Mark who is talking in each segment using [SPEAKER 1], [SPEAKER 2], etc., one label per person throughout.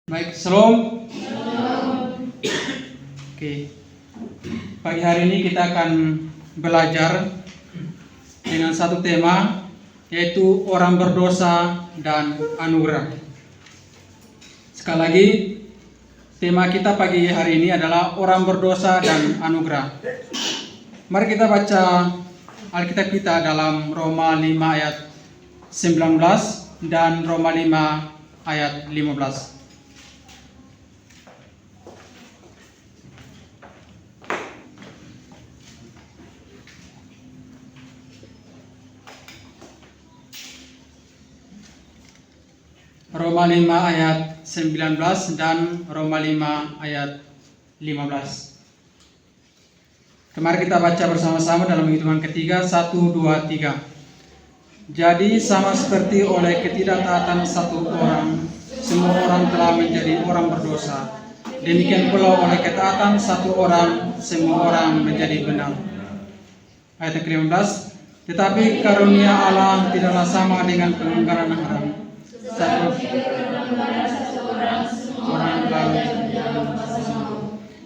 [SPEAKER 1] Baik, Shalom. Oke, pagi hari ini kita akan belajar dengan satu tema, yaitu orang berdosa dan anugerah. Sekali lagi, tema kita pagi hari ini adalah orang berdosa dan anugerah. Mari kita baca Alkitab kita dalam Roma 5 ayat 19 dan Roma 5 ayat 15. Roma 5 ayat 19 dan Roma 5 ayat 15. Kemarin kita baca bersama-sama dalam hitungan ketiga, 1, 2, 3. Jadi sama seperti oleh ketidaktaatan satu orang, semua orang telah menjadi orang berdosa. Demikian pula oleh ketaatan satu orang, semua orang menjadi benar. Ayat ke-15. Tetapi karunia Allah tidaklah sama dengan pelanggaran haram. Orang lalu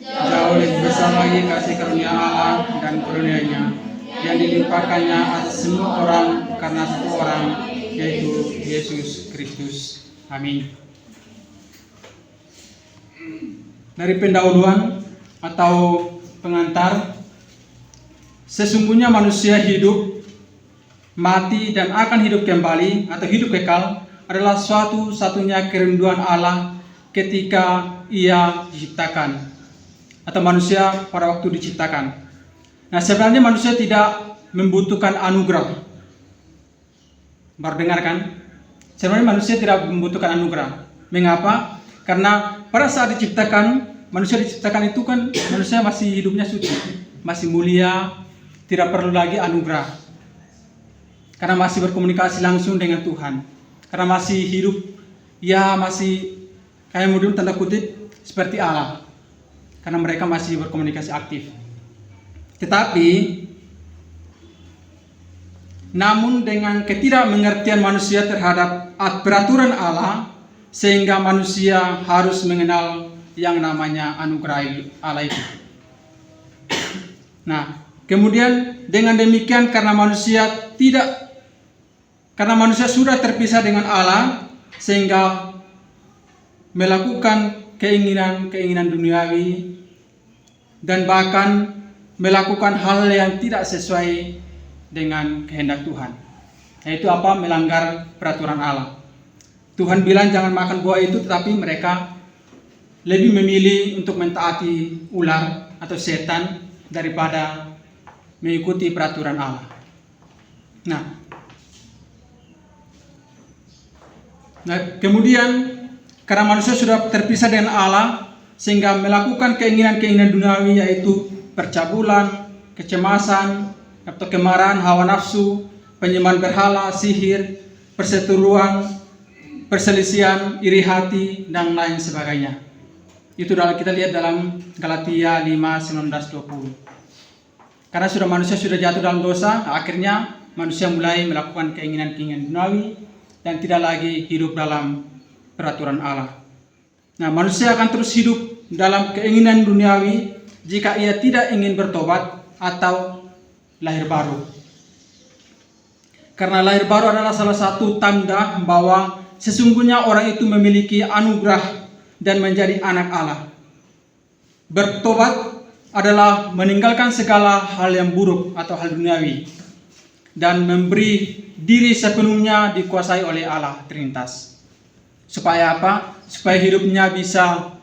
[SPEAKER 1] jauh lebih besar lagi kasih karunia Allah dan karunia-Nya yang dilimpahkannya atas semua orang karena satu orang, yaitu Yesus Kristus. Amin. Dari pendahuluan atau pengantar, sesungguhnya manusia hidup, mati, dan akan hidup kembali atau hidup kekal adalah suatu-satunya kerinduan Allah ketika Ia diciptakan atau manusia pada waktu diciptakan. Nah, sebenarnya manusia tidak membutuhkan anugerah. Baru dengar kan? Sebenarnya manusia tidak membutuhkan anugerah. Mengapa? Karena pada saat diciptakan, manusia diciptakan itu kan manusia masih hidupnya suci, masih mulia, tidak perlu lagi anugerah. Karena masih berkomunikasi langsung dengan Tuhan. Karena masih hidup, ya masih kayak modern tanda kutip seperti Allah. Karena mereka masih berkomunikasi aktif. Tetapi, namun dengan ketidakmengertian manusia terhadap peraturan Allah, sehingga manusia harus mengenal yang namanya anugerah Allah itu. Nah, kemudian dengan demikian karena manusia sudah terpisah dengan Allah, sehingga melakukan keinginan duniawi dan bahkan melakukan hal yang tidak sesuai dengan kehendak Tuhan. Yaitu apa? Melanggar peraturan Allah. Tuhan bilang jangan makan buah itu, tetapi mereka lebih memilih untuk mentaati ular atau setan daripada mengikuti peraturan Allah. Nah, kemudian karena manusia sudah terpisah dengan Allah, sehingga melakukan keinginan-keinginan duniawi, yaitu percabulan, kecemasan, atau kemarahan, hawa nafsu, penyembahan berhala, sihir, perseteruan, perselisihan, iri hati, dan lain sebagainya. Itu kita lihat dalam Galatia 5, 19, 20. Karena manusia sudah jatuh dalam dosa, akhirnya manusia mulai melakukan keinginan-keinginan duniawi dan tidak lagi hidup dalam peraturan Allah. Nah, manusia akan terus hidup dalam keinginan duniawi jika ia tidak ingin bertobat atau lahir baru. Karena lahir baru adalah salah satu tanda bahwa sesungguhnya orang itu memiliki anugerah dan menjadi anak Allah. Bertobat adalah meninggalkan segala hal yang buruk atau hal duniawi dan memberi diri sepenuhnya dikuasai oleh Allah Trinitas. Supaya apa? Supaya hidupnya bisa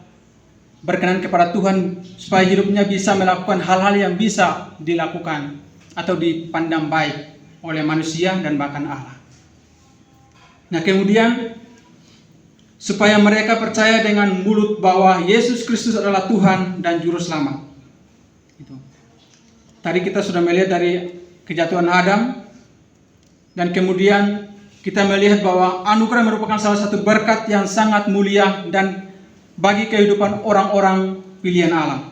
[SPEAKER 1] berkenan kepada Tuhan, supaya hidupnya bisa melakukan hal-hal yang bisa dilakukan atau dipandang baik oleh manusia dan bahkan Allah. Nah, kemudian supaya mereka percaya dengan mulut bahwa Yesus Kristus adalah Tuhan dan Juru Selamat. Itu. Tadi kita sudah melihat dari kejatuhan Adam, dan kemudian kita melihat bahwa anugerah merupakan salah satu berkat yang sangat mulia dan bagi kehidupan orang-orang pilihan Allah.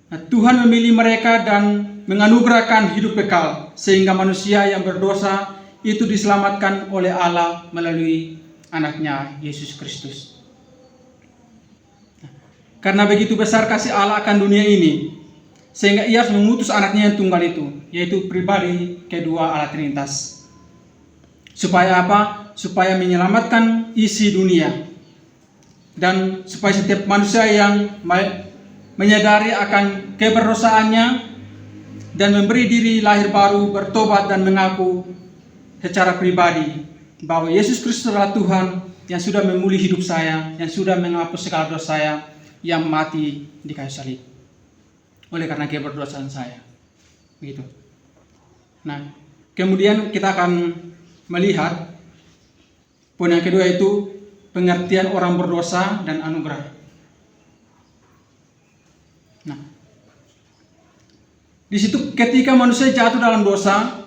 [SPEAKER 1] Nah, Tuhan memilih mereka dan menganugerahkan hidup kekal, sehingga manusia yang berdosa itu diselamatkan oleh Allah melalui anaknya Yesus Kristus. Karena begitu besar kasih Allah akan dunia ini, sehingga ia harus mengutus anaknya yang tunggal itu, yaitu pribadi kedua Allah Trinitas. Supaya apa? Supaya menyelamatkan isi dunia. Dan supaya setiap manusia yang menyadari akan keberdosaannya dan memberi diri lahir baru, bertobat dan mengaku secara pribadi bahwa Yesus Kristus adalah Tuhan yang sudah memulih hidup saya, yang sudah menghapus segala dosa saya, yang mati di kayu salib oleh karena keberdosaan saya. Begitu. Nah, kemudian kita akan melihat poin yang kedua, itu pengertian orang berdosa dan anugerah. Nah, di situ ketika manusia jatuh dalam dosa,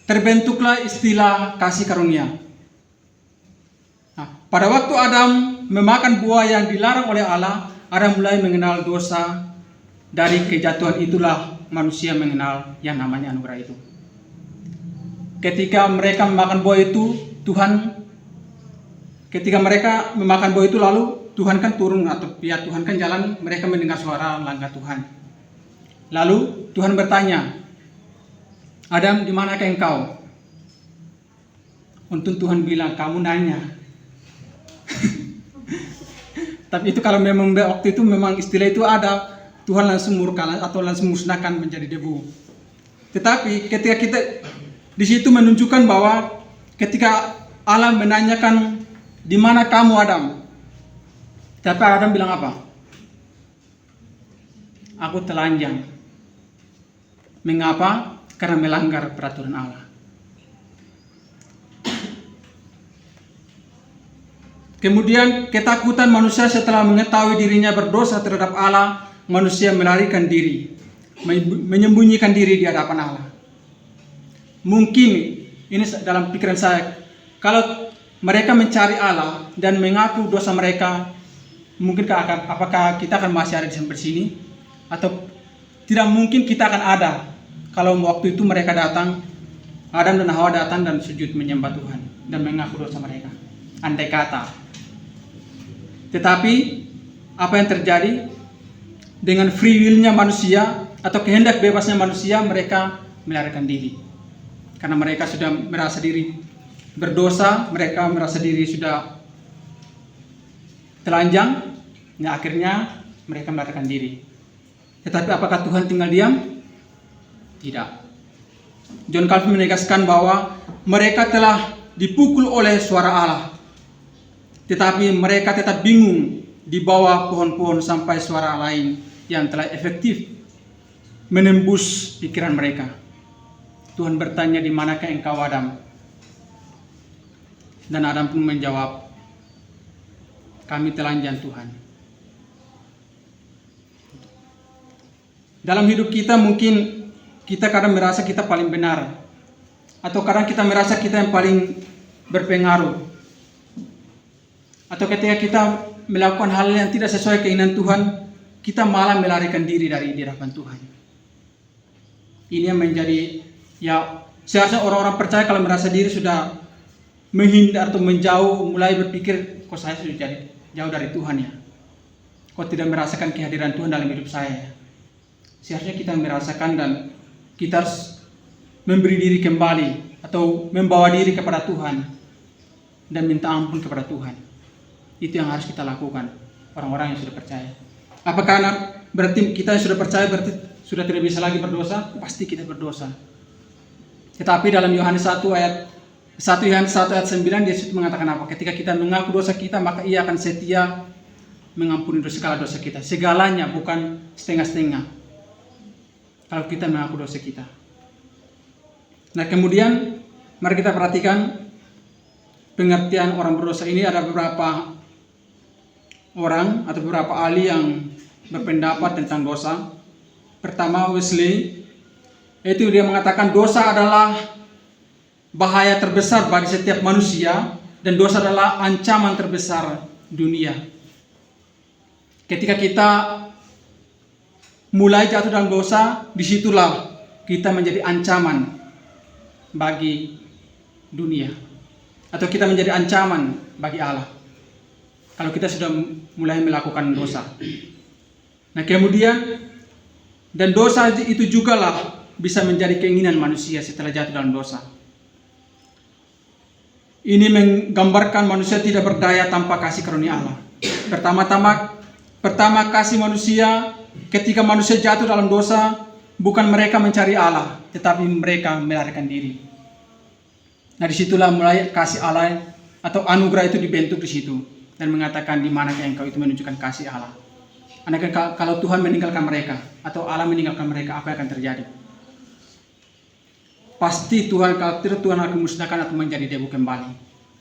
[SPEAKER 1] terbentuklah istilah kasih karunia. Nah, pada waktu Adam memakan buah yang dilarang oleh Allah, Adam mulai mengenal dosa. Dari kejatuhan itulah manusia mengenal yang namanya anugerah itu. Ketika mereka memakan buah itu, ketika mereka memakan buah itu, lalu Tuhan kan turun, atau ya Tuhan kan jalan, mereka mendengar suara langkah Tuhan. Lalu Tuhan bertanya, Adam, di manakah engkau? Untung Tuhan bilang, kamu nanya. Tapi itu kalau memang waktu itu memang istilah itu ada, Tuhan langsung murka atau langsung musnahkan menjadi debu. Tetapi ketika kita di situ menunjukkan bahwa ketika Allah menanyakan, di mana kamu Adam? Tapi Adam bilang apa? Aku telanjang. Mengapa? Karena melanggar peraturan Allah. Kemudian ketakutan manusia setelah mengetahui dirinya berdosa terhadap Allah, manusia melarikan diri, menyembunyikan diri di hadapan Allah. Mungkin ini dalam pikiran saya, kalau mereka mencari Allah dan mengaku dosa mereka, mungkin apakah kita akan masih ada di sini? Atau tidak mungkin kita akan ada kalau waktu itu mereka datang, Adam dan Hawa datang dan sujud menyembah Tuhan dan mengaku dosa mereka. Andai kata. Tetapi apa yang terjadi? Dengan free will-nya manusia atau kehendak bebasnya manusia, mereka melarikan diri. Karena mereka sudah merasa diri berdosa, mereka merasa diri sudah telanjang, ya akhirnya mereka melarikan diri. Tetapi apakah Tuhan tinggal diam? Tidak. John Calvin menegaskan bahwa mereka telah dipukul oleh suara Allah, tetapi mereka tetap bingung di bawah pohon-pohon sampai suara lain yang telah efektif menembus pikiran mereka. Tuhan bertanya, di manakah engkau Adam? Dan Adam pun menjawab, kami telanjang Tuhan. Dalam hidup kita mungkin kita kadang merasa kita paling benar, atau kadang kita merasa kita yang paling berpengaruh, atau ketika kita melakukan hal yang tidak sesuai keinginan Tuhan, kita malah melarikan diri dari hadapan Tuhan. Ini yang menjadi, ya seharusnya orang-orang percaya kalau merasa diri sudah menghindar atau menjauh, mulai berpikir, kok saya sudah jadi jauh dari Tuhan ya, kok tidak merasakan kehadiran Tuhan dalam hidup saya. Seharusnya kita merasakan dan kita harus memberi diri kembali atau membawa diri kepada Tuhan dan minta ampun kepada Tuhan. Itu yang harus kita lakukan, orang-orang yang sudah percaya. Apakah berarti kita yang sudah percaya berarti sudah tidak bisa lagi berdosa? Pasti kita berdosa. Tetapi dalam Yohanes 1 ayat 9 Yesus mengatakan apa? Ketika kita mengaku dosa kita, maka Ia akan setia mengampuni segala dosa kita. Segalanya, bukan setengah-setengah. Kalau kita mengaku dosa kita. Nah, kemudian mari kita perhatikan pengertian orang berdosa ini. Ada beberapa orang atau beberapa ahli yang berpendapat tentang dosa. Pertama, Wesley, itu dia mengatakan dosa adalah bahaya terbesar bagi setiap manusia dan dosa adalah ancaman terbesar dunia. Ketika kita mulai jatuh dalam dosa, disitulah kita menjadi ancaman bagi dunia. atau kita menjadi ancaman bagi Allah kalau kita sudah mulai melakukan dosa. Nah kemudian, dan dosa itu jugalah bisa menjadi keinginan manusia setelah jatuh dalam dosa. Ini menggambarkan manusia tidak berdaya tanpa kasih karunia Allah. Pertama kasih manusia ketika manusia jatuh dalam dosa, bukan mereka mencari Allah, tetapi mereka melarikan diri. Nah disitulah mulai kasih Allah atau anugerah itu dibentuk di situ dan mengatakan di manakah engkau, itu menunjukkan kasih Allah. Andaikan kalau Tuhan meninggalkan mereka atau Allah meninggalkan mereka, apa yang akan terjadi? Pasti Tuhan, kalau tidak, Tuhan akan musnahkan atau menjadi debu kembali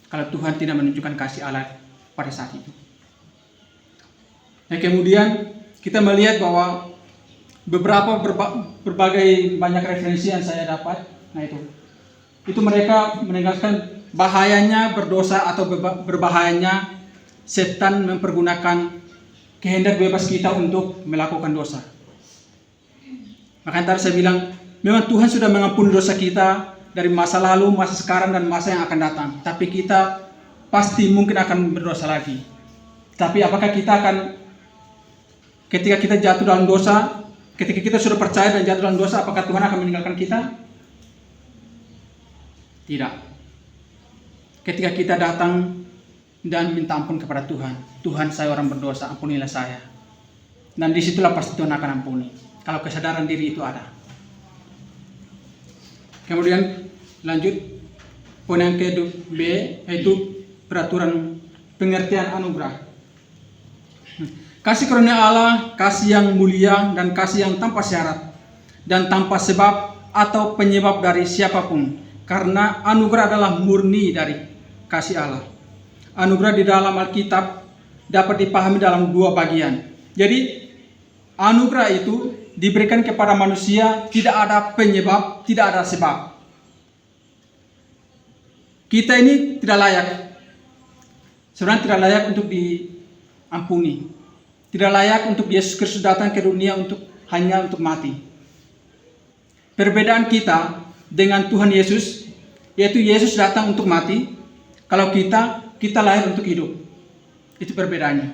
[SPEAKER 1] kalau Tuhan tidak menunjukkan kasih Allah pada saat itu. Nah kemudian kita melihat bahwa berbagai banyak referensi yang saya dapat, nah itu mereka meninggalkan bahayanya berdosa atau berbahayanya setan mempergunakan kehendak bebas kita untuk melakukan dosa. Makanya tadi saya bilang, memang Tuhan sudah mengampuni dosa kita dari masa lalu, masa sekarang, dan masa yang akan datang. Tapi kita pasti mungkin akan berdosa lagi. Tapi apakah kita akan, ketika kita jatuh dalam dosa, ketika kita sudah percaya dan jatuh dalam dosa, apakah Tuhan akan meninggalkan kita? Tidak. Ketika kita datang dan minta ampun kepada Tuhan, Tuhan saya orang berdosa, ampunilah saya. Dan disitulah pasti Tuhan akan ampuni, kalau kesadaran diri itu ada. Kemudian lanjut, poin yang ke-B, yaitu peraturan pengertian anugerah. Kasih karunia Allah, kasih yang mulia dan kasih yang tanpa syarat dan tanpa sebab atau penyebab dari siapapun. Karena anugerah adalah murni dari kasih Allah. Anugerah di dalam Alkitab dapat dipahami dalam dua bagian. Jadi anugerah itu diberikan kepada manusia, tidak ada penyebab, tidak ada sebab. Kita ini tidak layak. Sebenarnya tidak layak untuk diampuni. Tidak layak untuk Yesus Kristus datang ke dunia hanya untuk mati. Perbedaan kita dengan Tuhan Yesus, yaitu Yesus datang untuk mati, kalau kita lahir untuk hidup. Itu perbedaannya.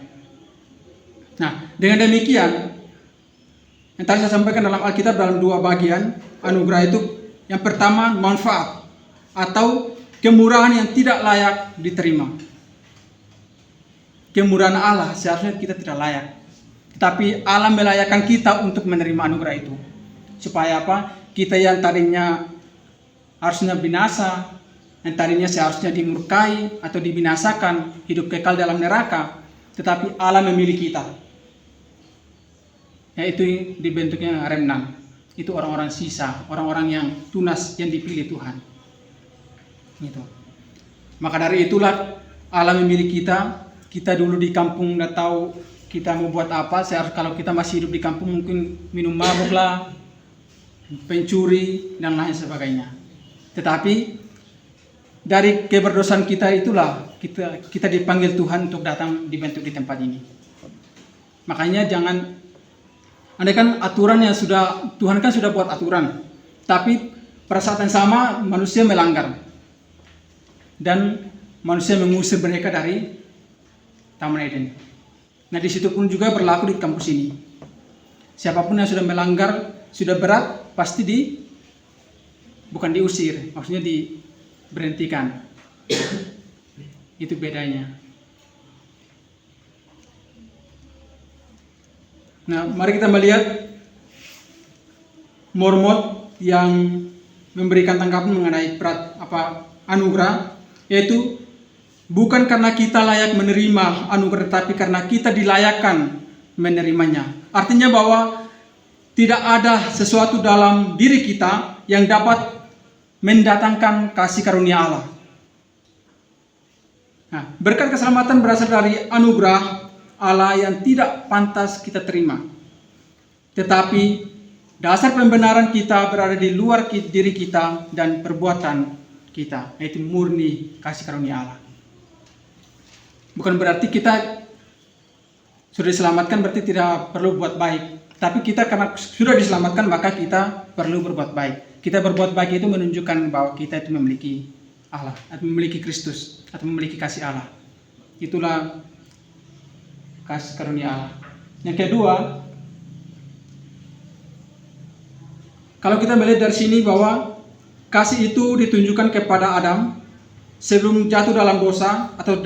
[SPEAKER 1] Nah, dengan demikian, yang tadi saya sampaikan dalam Alkitab dalam dua bagian, anugerah itu yang pertama manfaat atau kemurahan yang tidak layak diterima. Kemurahan Allah seharusnya kita tidak layak, tetapi Allah melayakkan kita untuk menerima anugerah itu. Supaya apa? Kita yang tadinya harusnya binasa, yang tadinya seharusnya dimurkai atau dibinasakan, hidup kekal dalam neraka, tetapi Allah memilih kita. Yaitu dibentuknya remnant. Itu orang-orang sisa, orang-orang yang tunas, yang dipilih Tuhan. Gitu. Maka dari itulah Allah memilih kita. Kita dulu di kampung nggak tahu kita mau buat apa. Kalau kita masih hidup di kampung mungkin minum mabuk lah, pencuri dan lain sebagainya. Tetapi dari keberdosaan kita itulah kita dipanggil Tuhan untuk datang dibentuk di tempat ini. Makanya jangan, andaikan aturan yang Tuhan kan sudah buat aturan, tapi pada saat yang sama manusia melanggar dan manusia mengusir mereka dari Taman Eden. Nah di situ pun juga berlaku di kampus ini. Siapapun yang sudah melanggar, sudah berat, pasti bukan diusir, maksudnya diberhentikan. Itu bedanya. Nah, mari kita melihat Mormon yang memberikan tanggapan mengenai anugerah, yaitu bukan karena kita layak menerima anugerah, tapi karena kita dilayakkan menerimanya. Artinya bahwa tidak ada sesuatu dalam diri kita yang dapat mendatangkan kasih karunia Allah. Nah, berkat keselamatan berasal dari anugerah Allah yang tidak pantas kita terima. Tetapi dasar pembenaran kita berada di luar diri kita dan perbuatan kita, yaitu murni kasih karunia Allah. Bukan berarti kita sudah diselamatkan berarti tidak perlu buat baik. Tapi kita karena sudah diselamatkan maka kita perlu berbuat baik. Kita berbuat baik itu menunjukkan bahwa kita itu memiliki Allah, atau memiliki Kristus, atau memiliki kasih Allah. Itulah kasih karunia Allah. Yang kedua, kalau kita melihat dari sini bahwa kasih itu ditunjukkan kepada Adam sebelum jatuh dalam dosa atau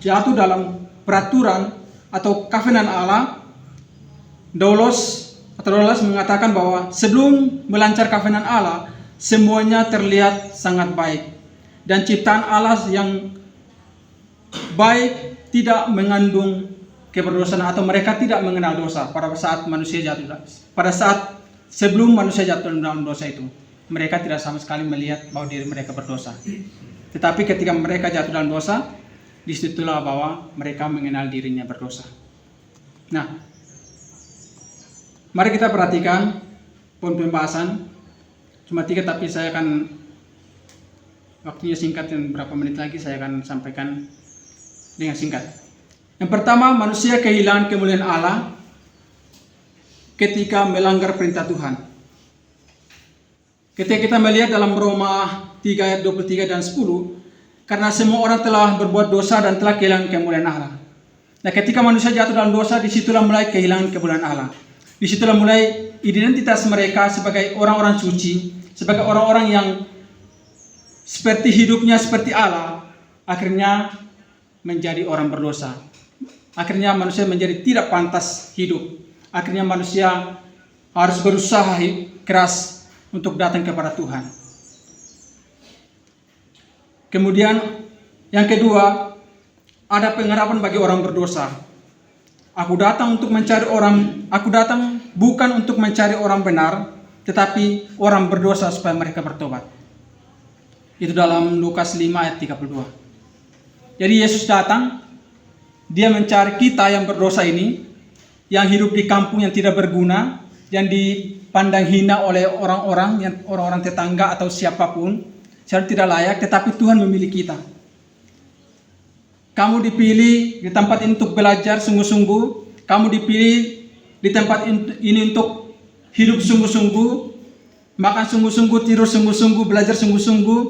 [SPEAKER 1] jatuh dalam peraturan atau covenant Allah. Daulos mengatakan bahwa sebelum melancar covenant Allah, semuanya terlihat sangat baik. Dan ciptaan Allah yang baik tidak mengandung keberdosaan, atau mereka tidak mengenal dosa pada saat manusia jatuh. Pada saat sebelum manusia jatuh dalam dosa itu, mereka tidak sama sekali melihat bahwa diri mereka berdosa. Tetapi ketika mereka jatuh dalam dosa, disitulah bahwa mereka mengenal dirinya berdosa. Nah, mari kita perhatikan poin pembahasan. Cuma 3, tapi saya akan, waktunya singkat, dan berapa menit lagi saya akan sampaikan dengan singkat. Yang pertama, manusia kehilangan kemuliaan Allah ketika melanggar perintah Tuhan. Ketika kita melihat dalam Roma 3 ayat 23 dan 10, karena semua orang telah berbuat dosa dan telah kehilangan kemuliaan Allah. Nah, ketika manusia jatuh dalam dosa, disitulah mulai kehilangan kemuliaan Allah. Disitulah mulai identitas mereka sebagai orang-orang suci, sebagai orang-orang yang seperti hidupnya seperti Allah, akhirnya menjadi orang berdosa. Akhirnya manusia menjadi tidak pantas hidup. Akhirnya manusia harus berusaha keras untuk datang kepada Tuhan. Kemudian yang kedua, ada pengharapan bagi orang berdosa. Aku datang bukan untuk mencari orang benar, tetapi orang berdosa supaya mereka bertobat. Itu dalam Lukas 5 ayat 32. Jadi Yesus datang, dia mencari kita yang berdosa ini, yang hidup di kampung yang tidak berguna, yang dipandang hina oleh orang-orang tetangga atau siapapun, secara tidak layak, tetapi Tuhan memilih kita. Kamu dipilih di tempat ini untuk belajar sungguh-sungguh, kamu dipilih di tempat ini untuk hidup sungguh-sungguh, makan sungguh-sungguh, tidur sungguh-sungguh, belajar sungguh-sungguh,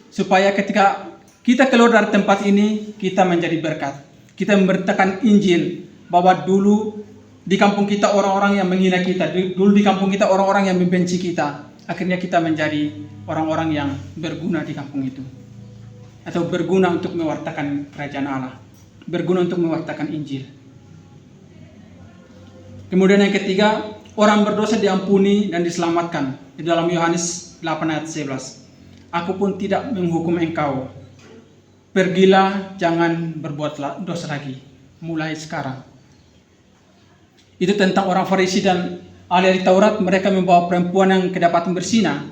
[SPEAKER 1] supaya ketika kita keluar dari tempat ini, kita menjadi berkat. Kita memberitakan Injil, bahwa dulu di kampung kita orang-orang yang menghina kita, dulu di kampung kita orang-orang yang membenci kita. Akhirnya kita menjadi orang-orang yang berguna di kampung itu, atau berguna untuk mewartakan kerajaan Allah, berguna untuk mewartakan Injil. Kemudian yang ketiga, orang berdosa diampuni dan diselamatkan. Di dalam Yohanes 8 ayat 11. Aku pun tidak menghukum engkau. Pergilah, jangan berbuat dosa lagi, mulai sekarang. Itu tentang orang Farisi dan ahli Taurat. Mereka membawa perempuan yang kedapatan bersinah.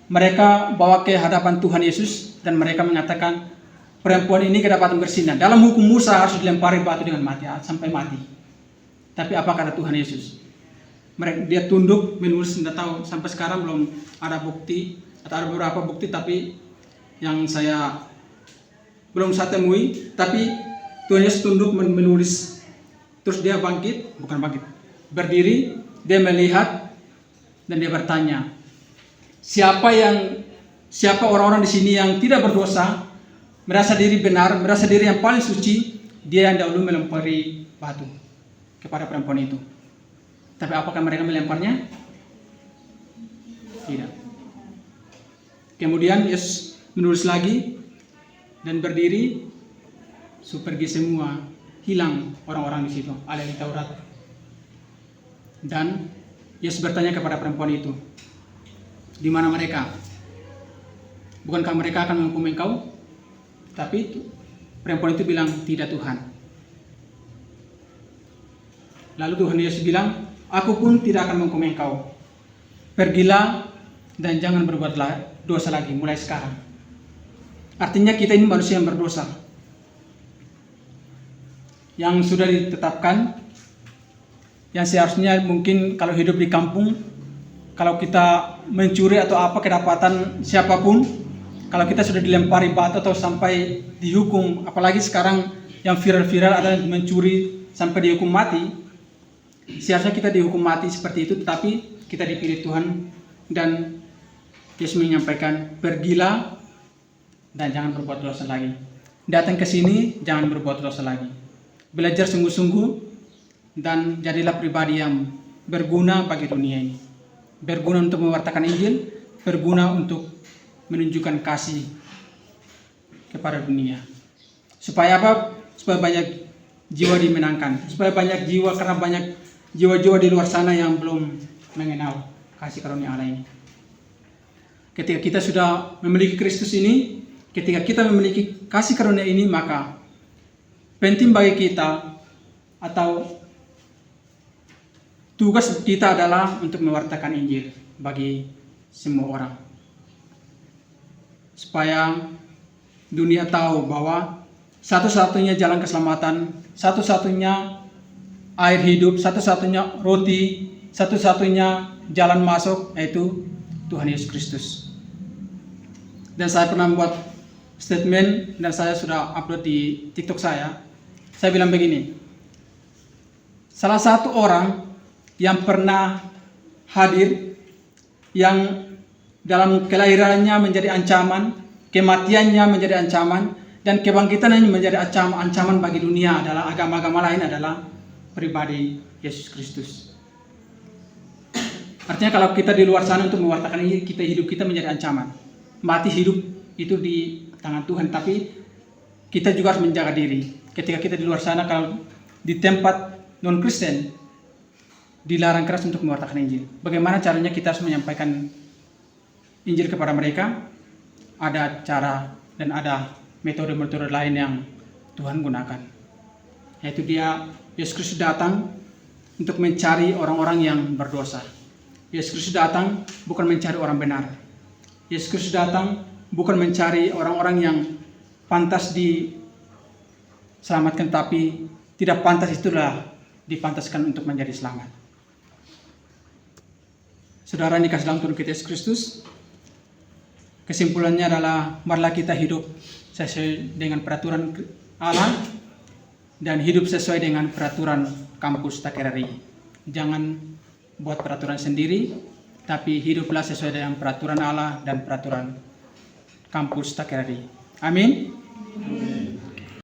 [SPEAKER 1] Mereka bawa ke hadapan Tuhan Yesus dan mereka mengatakan, perempuan ini kedapatan bersinah. Dalam hukum Musa harus dilempari batu dengan mati, sampai mati. Tapi apa kata Tuhan Yesus? Dia tunduk menulis, tidak tahu sampai sekarang belum ada bukti, atau ada beberapa bukti tapi yang saya belum saya temui. Tapi Tuhan Yesus tunduk menulis. Terus dia berdiri, dia melihat dan dia bertanya, siapa orang-orang di sini yang tidak berdosa, merasa diri benar, merasa diri yang paling suci, dia yang dahulu melempari batu kepada perempuan itu. Tapi apakah mereka melemparnya? Tidak. Kemudian Yesus menulis lagi dan berdiri, pergi semua, hilang orang-orang di situ, ahli Taurat. Dan Yesus bertanya kepada perempuan itu, di mana mereka? Bukankah mereka akan menghukum engkau? Tapi perempuan itu bilang, tidak Tuhan. Lalu Tuhan Yesus bilang, aku pun tidak akan menghukum engkau. Pergilah dan jangan berbuat dosa lagi mulai sekarang. Artinya kita ini manusia yang berdosa, yang sudah ditetapkan, yang seharusnya mungkin kalau hidup di kampung, kalau kita mencuri atau apa kedapatan siapapun, kalau kita sudah dilempari batu atau sampai dihukum, apalagi sekarang yang viral-viral ada yang mencuri sampai dihukum mati, seharusnya kita dihukum mati seperti itu, tetapi kita dipilih Tuhan dan Yesus menyampaikan, pergilah dan jangan berbuat dosa lagi. Datang ke sini, jangan berbuat dosa lagi. Belajar sungguh-sungguh dan jadilah pribadi yang berguna bagi dunia ini. Berguna untuk mewartakan Injil, berguna untuk menunjukkan kasih kepada dunia. Supaya apa? Supaya banyak jiwa dimenangkan. Supaya banyak jiwa, karena banyak jiwa-jiwa di luar sana yang belum mengenal kasih karunia Allah ini. Ketika kita sudah memiliki Kristus ini, ketika kita memiliki kasih karunia ini, maka penting bagi kita atau tugas kita adalah untuk mewartakan Injil bagi semua orang. Supaya dunia tahu bahwa satu-satunya jalan keselamatan, satu-satunya air hidup, satu-satunya roti, satu-satunya jalan masuk yaitu Tuhan Yesus Kristus. Dan saya pernah membuat statement dan saya sudah upload di TikTok saya. Saya bilang begini, salah satu orang yang pernah hadir, yang dalam kelahirannya menjadi ancaman, kematiannya menjadi ancaman, dan kebangkitannya menjadi ancaman bagi dunia adalah agama-agama lain adalah pribadi Yesus Kristus. Artinya kalau kita di luar sana untuk mewartakan ini, hidup kita menjadi ancaman. Mati hidup itu di tangan Tuhan, tapi kita juga harus menjaga diri. Ketika kita di luar sana, kalau di tempat non-Kristen, dilarang keras untuk mewartakan Injil. Bagaimana caranya kita harus menyampaikan Injil kepada mereka? Ada cara dan ada metode-metode lain yang Tuhan gunakan. Yaitu Yesus Kristus datang untuk mencari orang-orang yang berdosa. Yesus Kristus datang bukan mencari orang benar. Yesus Kristus datang bukan mencari orang-orang yang pantas diselamatkan, tapi tidak pantas itulah dipantaskan untuk menjadi selamat. Saudara yang dikasih dalam Tuhan kita Yesus Kristus, kesimpulannya adalah marilah kita hidup sesuai dengan peraturan Allah dan hidup sesuai dengan peraturan kampus TKRI. Jangan buat peraturan sendiri, tapi hiduplah sesuai dengan peraturan Allah dan peraturan kampus TKRI. Amin.